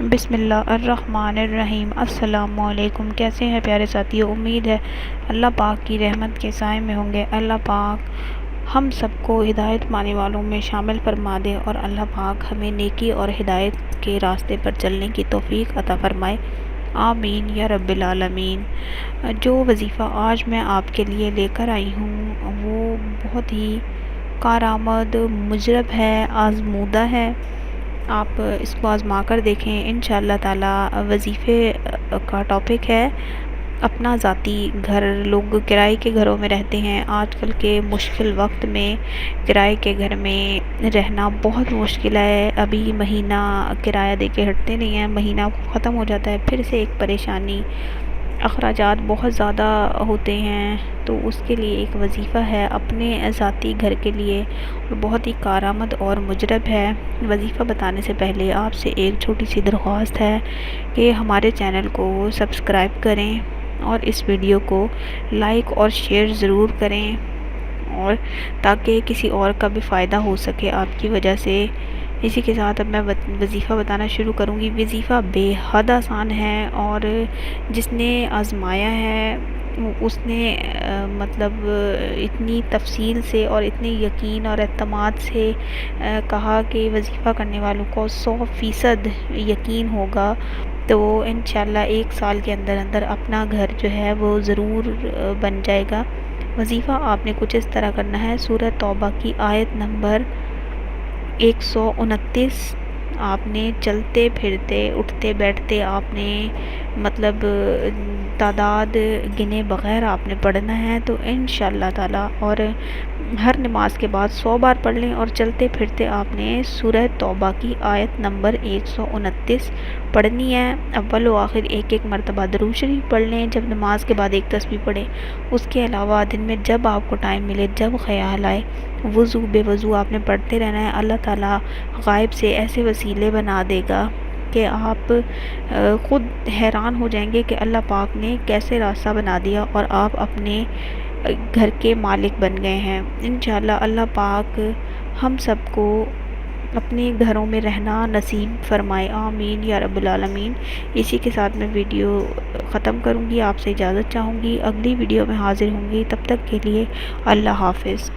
بسم اللہ الرحمن الرحیم۔ السلام علیکم، کیسے ہیں پیارے ساتھیوں؟ امید ہے اللہ پاک کی رحمت کے سائے میں ہوں گے۔ اللہ پاک ہم سب کو ہدایت پانے والوں میں شامل فرما دے اور اللہ پاک ہمیں نیکی اور ہدایت کے راستے پر چلنے کی توفیق عطا فرمائے، آمین یا رب العالمین۔ جو وظیفہ آج میں آپ کے لیے لے کر آئی ہوں وہ بہت ہی کارآمد، مجرب ہے، آزمودہ ہے۔ آپ اس کو آزما کر دیکھیں انشاءاللہ تعالی۔ وظیفے کا ٹاپک ہے اپنا ذاتی گھر۔ لوگ کرائے کے گھروں میں رہتے ہیں۔ آج کل کے مشکل وقت میں کرائے کے گھر میں رہنا بہت مشکل ہے۔ ابھی مہینہ کرایہ دے کے ہٹتے نہیں ہیں، مہینہ ختم ہو جاتا ہے پھر سے ایک پریشانی، اخراجات بہت زیادہ ہوتے ہیں۔ تو اس کے لیے ایک وظیفہ ہے اپنے ذاتی گھر کے لیے، بہت ہی کارآمد اور مجرب ہے۔ وظیفہ بتانے سے پہلے آپ سے ایک چھوٹی سی درخواست ہے کہ ہمارے چینل کو سبسکرائب کریں اور اس ویڈیو کو لائک اور شیئر ضرور کریں، اور تاکہ کسی اور کا بھی فائدہ ہو سکے آپ کی وجہ سے۔ اسی کے ساتھ اب میں وظیفہ بتانا شروع کروں گی۔ وظیفہ بے حد آسان ہے، اور جس نے آزمایا ہے اس نے مطلب اتنی تفصیل سے اور اتنے یقین اور اعتماد سے کہا کہ وظیفہ کرنے والوں کو 100% یقین ہوگا، تو انشاءاللہ 1 سال کے اندر اندر اپنا گھر جو ہے وہ ضرور بن جائے گا۔ وظیفہ آپ نے کچھ اس طرح کرنا ہے۔ سورہ توبہ کی آیت نمبر 129 آپ نے چلتے پھرتے اٹھتے بیٹھتے آپ نے مطلب تعداد گنے بغیر آپ نے پڑھنا ہے، تو انشاءاللہ تعالی۔ اور ہر نماز کے بعد 100 بار پڑھ لیں، اور چلتے پھرتے آپ نے سورہ توبہ کی آیت نمبر 129 پڑھنی ہے۔ اول و آخر ایک ایک مرتبہ درود شریف پڑھ لیں، جب نماز کے بعد ایک تسبیح پڑھیں۔ اس کے علاوہ دن میں جب آپ کو ٹائم ملے، جب خیال آئے، وضو بے وضو آپ نے پڑھتے رہنا ہے۔ اللہ تعالیٰ غائب سے ایسے وسیلے بنا دے گا کہ آپ خود حیران ہو جائیں گے کہ اللہ پاک نے کیسے راستہ بنا دیا اور آپ اپنے گھر کے مالک بن گئے ہیں۔ انشاءاللہ اللہ پاک ہم سب کو اپنے گھروں میں رہنا نصیب فرمائے، آمین یا رب العالمین۔ اسی کے ساتھ میں ویڈیو ختم کروں گی، آپ سے اجازت چاہوں گی، اگلی ویڈیو میں حاضر ہوں گی، تب تک کے لیے اللہ حافظ۔